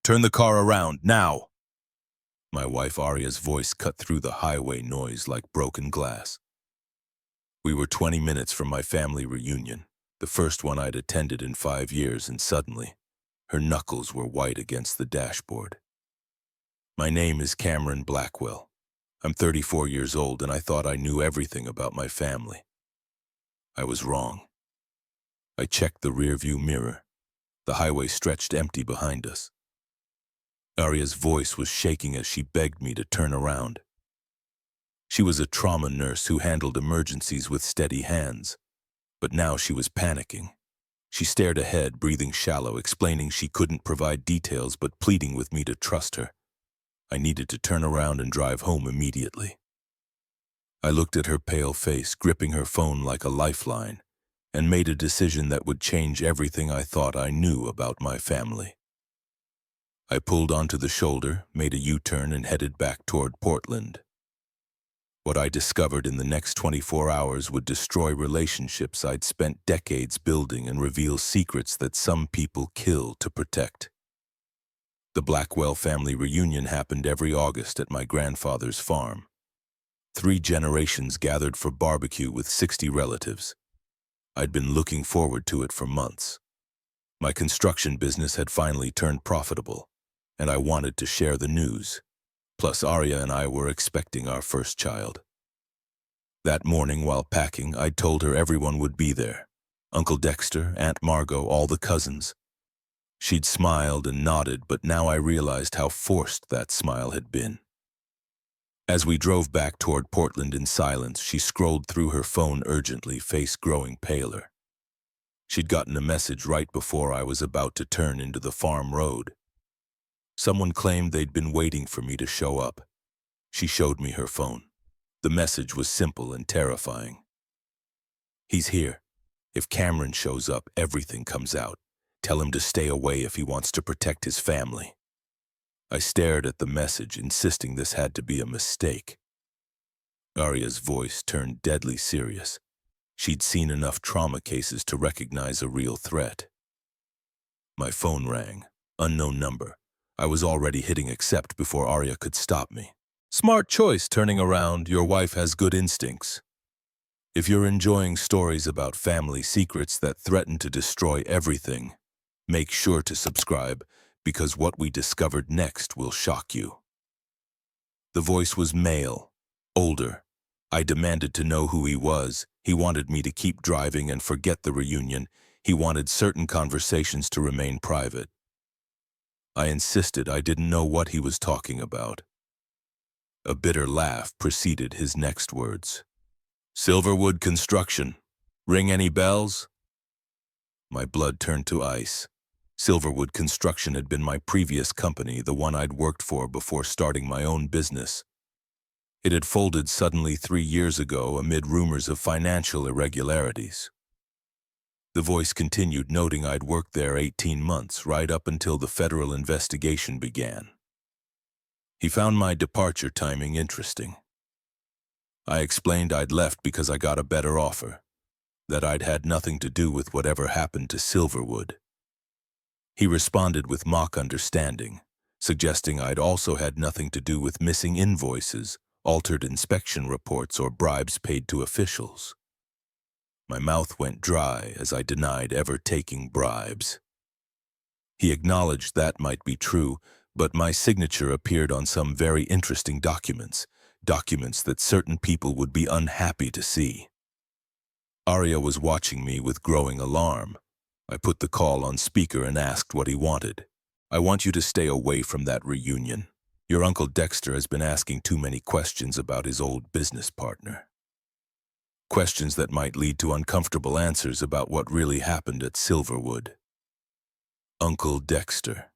Turn the car around, now! My wife Arya's voice cut through the highway noise like broken glass. We were 20 minutes from my family reunion, the first one I'd attended in 5 years, and suddenly, her knuckles were white against the dashboard. My name is Cameron Blackwell. I'm 34 years old, and I thought I knew everything about my family. I was wrong. I checked the rearview mirror. The highway stretched empty behind us. Arya's voice was shaking as she begged me to turn around. She was a trauma nurse who handled emergencies with steady hands, but now she was panicking. She stared ahead, breathing shallow, explaining she couldn't provide details but pleading with me to trust her. I needed to turn around and drive home immediately. I looked at her pale face, gripping her phone like a lifeline, and made a decision that would change everything I thought I knew about my family. I pulled onto the shoulder, made a U-turn, and headed back toward Portland. What I discovered in the next 24 hours would destroy relationships I'd spent decades building and reveal secrets that some people kill to protect. The Blackwell family reunion happened every August at my grandfather's farm. 3 generations gathered for barbecue with 60 relatives. I'd been looking forward to it for months. My construction business had finally turned profitable, and I wanted to share the news. Plus, Arya and I were expecting our first child. That morning, while packing, I told her everyone would be there. Uncle Dexter, Aunt Margot, all the cousins. She'd smiled and nodded, but now I realized how forced that smile had been. As we drove back toward Portland in silence, she scrolled through her phone urgently, face growing paler. She'd gotten a message right before I was about to turn into the farm road. Someone claimed they'd been waiting for me to show up. She showed me her phone. The message was simple and terrifying. "He's here. If Cameron shows up, everything comes out. Tell him to stay away if he wants to protect his family." I stared at the message, insisting this had to be a mistake. Arya's voice turned deadly serious. She'd seen enough trauma cases to recognize a real threat. My phone rang. Unknown number. I was already hitting accept before Arya could stop me. "Smart choice turning around. Your wife has good instincts. If you're enjoying stories about family secrets that threaten to destroy everything, make sure to subscribe, because what we discovered next will shock you." The voice was male, older. I demanded to know who he was. He wanted me to keep driving and forget the reunion. He wanted certain conversations to remain private. I insisted I didn't know what he was talking about. A bitter laugh preceded his next words. "Silverwood Construction. Ring any bells?" My blood turned to ice. Silverwood Construction had been my previous company, the one I'd worked for before starting my own business. It had folded suddenly 3 years ago amid rumors of financial irregularities. The voice continued, noting I'd worked there 18 months, right up until the federal investigation began. He found my departure timing interesting. I explained I'd left because I got a better offer, that I'd had nothing to do with whatever happened to Silverwood. He responded with mock understanding, suggesting I'd also had nothing to do with missing invoices, altered inspection reports, or bribes paid to officials. My mouth went dry as I denied ever taking bribes. He acknowledged that might be true, but my signature appeared on some very interesting documents that certain people would be unhappy to see. Arya was watching me with growing alarm. I put the call on speaker and asked what he wanted. "I want you to stay away from that reunion. Your Uncle Dexter has been asking too many questions about his old business partner. Questions that might lead to uncomfortable answers about what really happened at Silverwood." Uncle Dexter,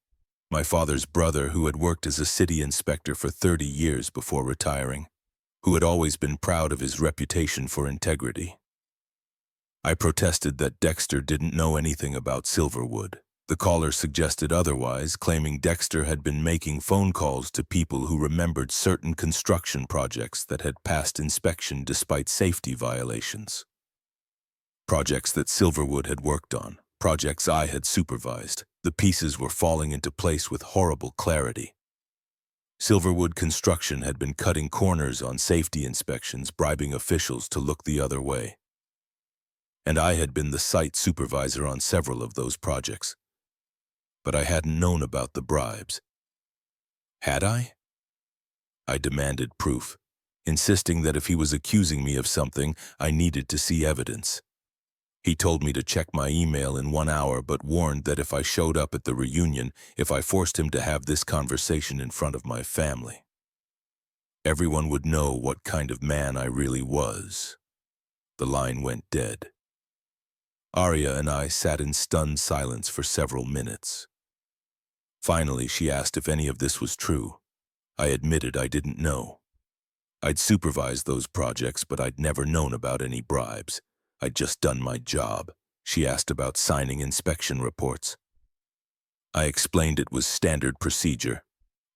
my father's brother, who had worked as a city inspector for 30 years before retiring, who had always been proud of his reputation for integrity. I protested that Dexter didn't know anything about Silverwood. The caller suggested otherwise, claiming Dexter had been making phone calls to people who remembered certain construction projects that had passed inspection despite safety violations. Projects that Silverwood had worked on, projects I had supervised. The pieces were falling into place with horrible clarity. Silverwood Construction had been cutting corners on safety inspections, bribing officials to look the other way. And I had been the site supervisor on several of those projects. But I hadn't known about the bribes. Had I? I demanded proof, insisting that if he was accusing me of something, I needed to see evidence. He told me to check my email in 1 hour, but warned that if I showed up at the reunion, if I forced him to have this conversation in front of my family, everyone would know what kind of man I really was. The line went dead. Arya and I sat in stunned silence for several minutes. Finally, she asked if any of this was true. I admitted I didn't know. I'd supervised those projects, but I'd never known about any bribes. I'd just done my job. She asked about signing inspection reports. I explained it was standard procedure.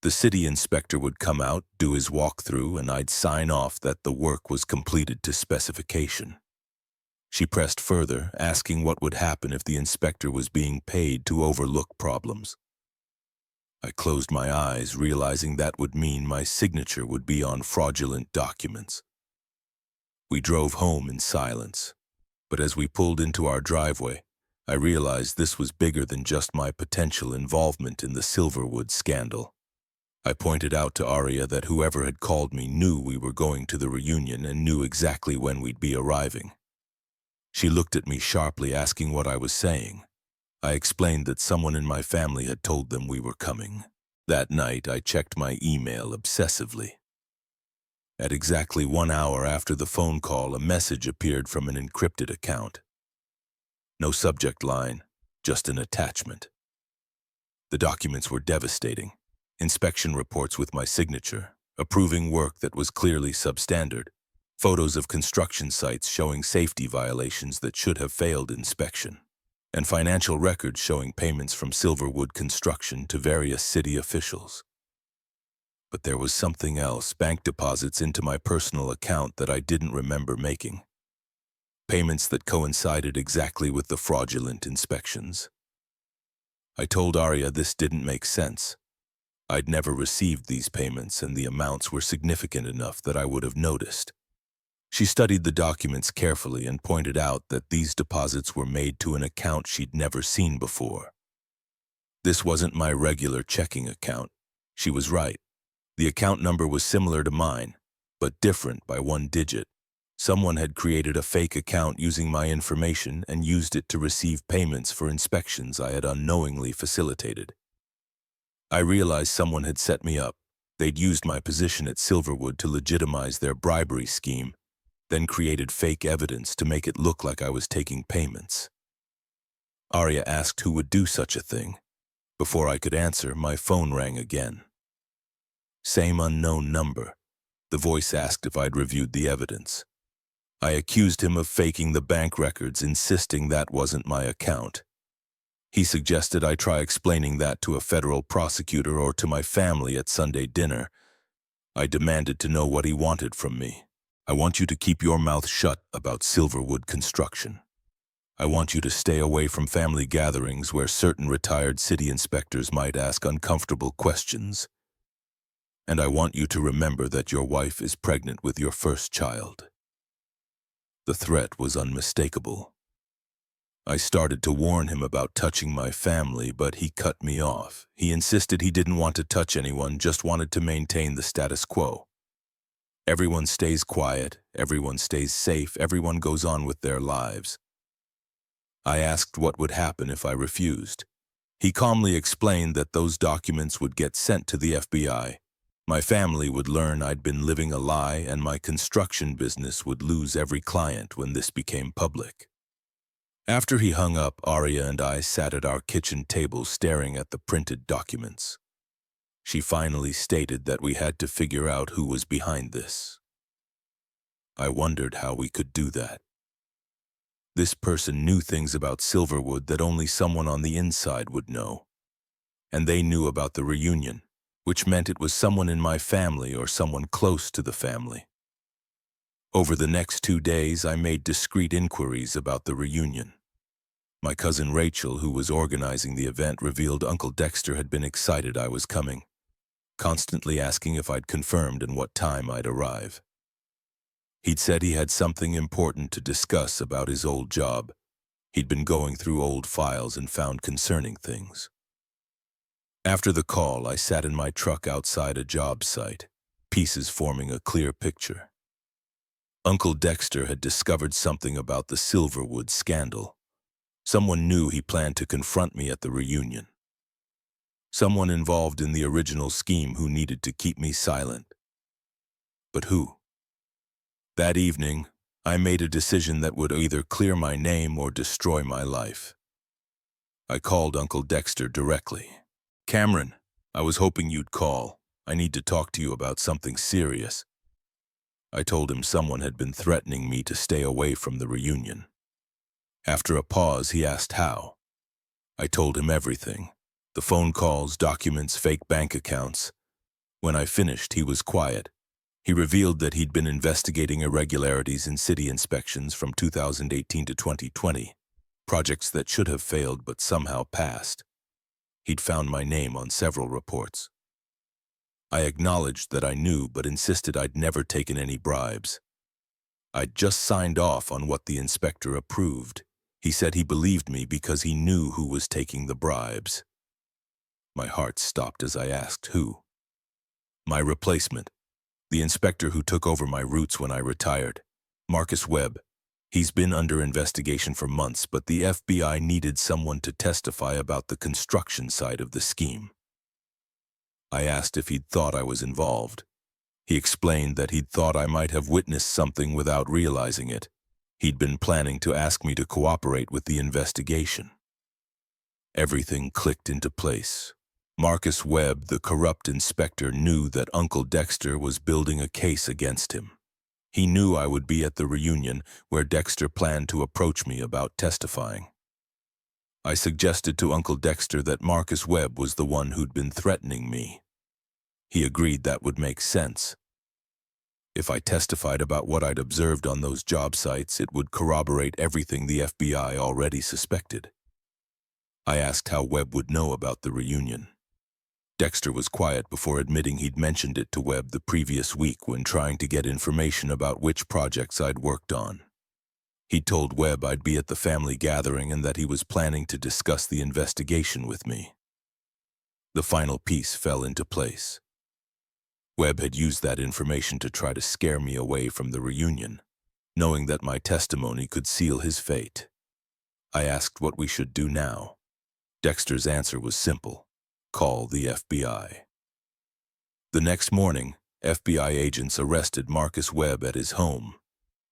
The city inspector would come out, do his walkthrough, and I'd sign off that the work was completed to specification. She pressed further, asking what would happen if the inspector was being paid to overlook problems. I closed my eyes, realizing that would mean my signature would be on fraudulent documents. We drove home in silence, but as we pulled into our driveway, I realized this was bigger than just my potential involvement in the Silverwood scandal. I pointed out to Arya that whoever had called me knew we were going to the reunion and knew exactly when we'd be arriving. She looked at me sharply, asking what I was saying. I explained that someone in my family had told them we were coming. That night, I checked my email obsessively. At exactly 1 hour after the phone call, a message appeared from an encrypted account. No subject line, just an attachment. The documents were devastating. Inspection reports with my signature, approving work that was clearly substandard, photos of construction sites showing safety violations that should have failed inspection, and financial records showing payments from Silverwood Construction to various city officials. But there was something else, bank deposits into my personal account that I didn't remember making. Payments that coincided exactly with the fraudulent inspections. I told Arya this didn't make sense. I'd never received these payments, and the amounts were significant enough that I would have noticed. She studied the documents carefully and pointed out that these deposits were made to an account she'd never seen before. This wasn't my regular checking account. She was right. The account number was similar to mine, but different by 1 digit. Someone had created a fake account using my information and used it to receive payments for inspections I had unknowingly facilitated. I realized someone had set me up. They'd used my position at Silverwood to legitimize their bribery scheme, then created fake evidence to make it look like I was taking payments. Arya asked who would do such a thing. Before I could answer, my phone rang again. Same unknown number. The voice asked if I'd reviewed the evidence. I accused him of faking the bank records, insisting that wasn't my account. He suggested I try explaining that to a federal prosecutor or to my family at Sunday dinner. I demanded to know what he wanted from me. I want you to keep your mouth shut about Silverwood Construction. I want you to stay away from family gatherings where certain retired city inspectors might ask uncomfortable questions. And I want you to remember that your wife is pregnant with your first child. The threat was unmistakable. I started to warn him about touching my family, but he cut me off. He insisted he didn't want to touch anyone, just wanted to maintain the status quo. Everyone stays quiet, everyone stays safe, everyone goes on with their lives. I asked what would happen if I refused. He calmly explained that those documents would get sent to the FBI. My family would learn I'd been living a lie, and my construction business would lose every client when this became public. After he hung up, Arya and I sat at our kitchen table staring at the printed documents. She finally stated that we had to figure out who was behind this. I wondered how we could do that. This person knew things about Silverwood that only someone on the inside would know. And they knew about the reunion, which meant it was someone in my family or someone close to the family. Over the next 2 days, I made discreet inquiries about the reunion. My cousin Rachel, who was organizing the event, revealed Uncle Dexter had been excited I was coming, constantly asking if I'd confirmed and what time I'd arrive. He'd said he had something important to discuss about his old job. He'd been going through old files and found concerning things. After the call, I sat in my truck outside a job site, pieces forming a clear picture. Uncle Dexter had discovered something about the Silverwood scandal. Someone knew he planned to confront me at the reunion. Someone involved in the original scheme who needed to keep me silent. But who? That evening, I made a decision that would either clear my name or destroy my life. I called Uncle Dexter directly. "Cameron, I was hoping you'd call. I need to talk to you about something serious." I told him someone had been threatening me to stay away from the reunion. After a pause, he asked how. I told him everything: the phone calls, documents, fake bank accounts. When I finished, he was quiet. He revealed that he'd been investigating irregularities in city inspections from 2018 to 2020, projects that should have failed but somehow passed. He'd found my name on several reports. I acknowledged that I knew, but insisted I'd never taken any bribes. I'd just signed off on what the inspector approved. He said he believed me because he knew who was taking the bribes. My heart stopped as I asked who. My replacement, the inspector who took over my routes when I retired, Marcus Webb. He's been under investigation for months, but the FBI needed someone to testify about the construction side of the scheme. I asked if he'd thought I was involved. He explained that he'd thought I might have witnessed something without realizing it. He'd been planning to ask me to cooperate with the investigation. Everything clicked into place. Marcus Webb, the corrupt inspector, knew that Uncle Dexter was building a case against him. He knew I would be at the reunion where Dexter planned to approach me about testifying. I suggested to Uncle Dexter that Marcus Webb was the one who'd been threatening me. He agreed that would make sense. If I testified about what I'd observed on those job sites, it would corroborate everything the FBI already suspected. I asked how Webb would know about the reunion. Dexter was quiet before admitting he'd mentioned it to Webb the previous week when trying to get information about which projects I'd worked on. He'd told Webb I'd be at the family gathering and that he was planning to discuss the investigation with me. The final piece fell into place. Webb had used that information to try to scare me away from the reunion, knowing that my testimony could seal his fate. I asked what we should do now. Dexter's answer was simple: call the FBI. The next morning, FBI agents arrested Marcus Webb at his home.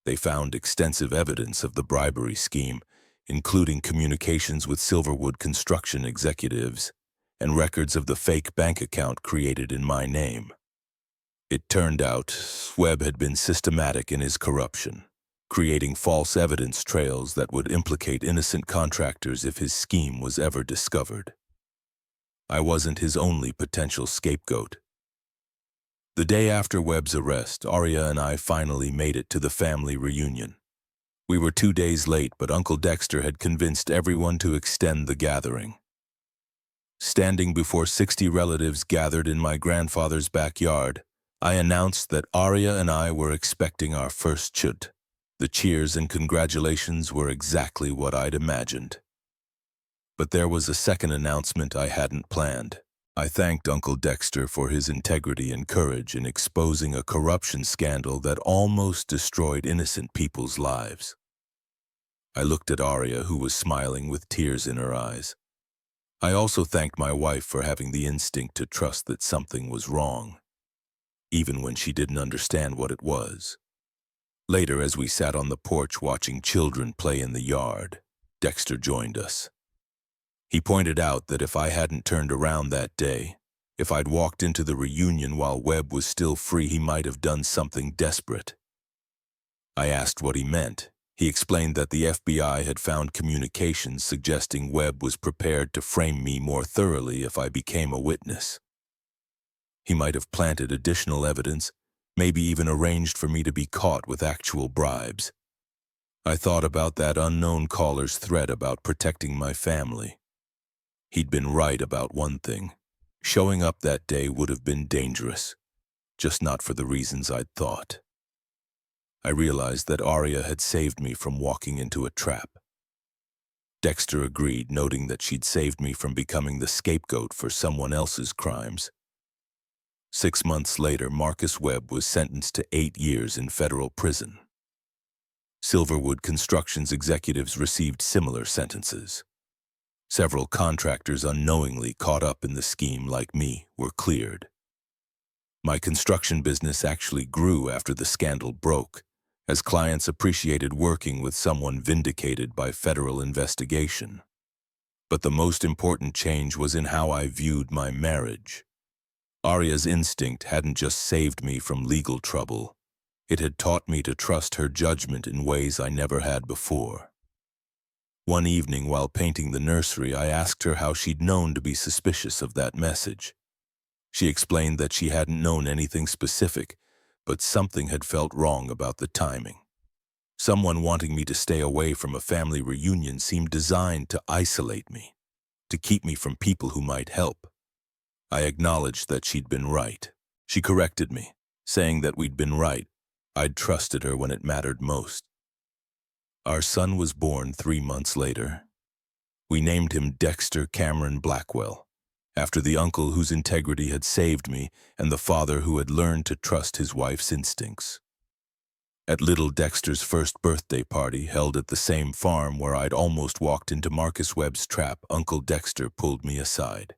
They found extensive evidence of the bribery scheme, including communications with Silverwood construction executives and records of the fake bank account created in my name. It turned out Webb had been systematic in his corruption, creating false evidence trails that would implicate innocent contractors if his scheme was ever discovered. I wasn't his only potential scapegoat. The day after Webb's arrest, Aria and I finally made it to the family reunion. We were 2 days late, but Uncle Dexter had convinced everyone to extend the gathering. Standing before 60 relatives gathered in my grandfather's backyard, I announced that Aria and I were expecting our first chut. The cheers and congratulations were exactly what I'd imagined. But there was a second announcement I hadn't planned. I thanked Uncle Dexter for his integrity and courage in exposing a corruption scandal that almost destroyed innocent people's lives. I looked at Aria, who was smiling with tears in her eyes. I also thanked my wife for having the instinct to trust that something was wrong, even when she didn't understand what it was. Later, as we sat on the porch watching children play in the yard, Dexter joined us. He pointed out that if I hadn't turned around that day, if I'd walked into the reunion while Webb was still free, he might have done something desperate. I asked what he meant. He explained that the FBI had found communications suggesting Webb was prepared to frame me more thoroughly if I became a witness. He might have planted additional evidence, maybe even arranged for me to be caught with actual bribes. I thought about that unknown caller's threat about protecting my family. He'd been right about one thing. Showing up that day would have been dangerous, just not for the reasons I'd thought. I realized that Arya had saved me from walking into a trap. Dexter agreed, noting that she'd saved me from becoming the scapegoat for someone else's crimes. 6 months later, Marcus Webb was sentenced to 8 years in federal prison. Silverwood Construction's executives received similar sentences. Several contractors unknowingly caught up in the scheme like me were cleared. My construction business actually grew after the scandal broke, as clients appreciated working with someone vindicated by federal investigation. But the most important change was in how I viewed my marriage. Arya's instinct hadn't just saved me from legal trouble. It had taught me to trust her judgment in ways I never had before. One evening while painting the nursery, I asked her how she'd known to be suspicious of that message. She explained that she hadn't known anything specific, but something had felt wrong about the timing. Someone wanting me to stay away from a family reunion seemed designed to isolate me, to keep me from people who might help. I acknowledged that she'd been right. She corrected me, saying that we'd been right. I'd trusted her when it mattered most. Our son was born 3 months later. We named him Dexter Cameron Blackwell, after the uncle whose integrity had saved me and the father who had learned to trust his wife's instincts. At little Dexter's first birthday party, held at the same farm where I'd almost walked into Marcus Webb's trap, Uncle Dexter pulled me aside.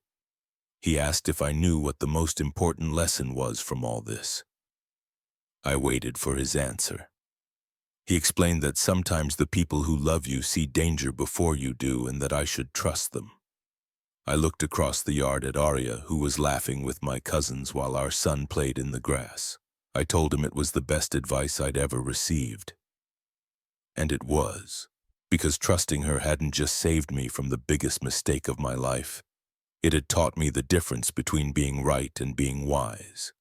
He asked if I knew what the most important lesson was from all this. I waited for his answer. He explained that sometimes the people who love you see danger before you do and that I should trust them. I looked across the yard at Arya, who was laughing with my cousins while our son played in the grass. I told him it was the best advice I'd ever received. And it was, because trusting her hadn't just saved me from the biggest mistake of my life. It had taught me the difference between being right and being wise.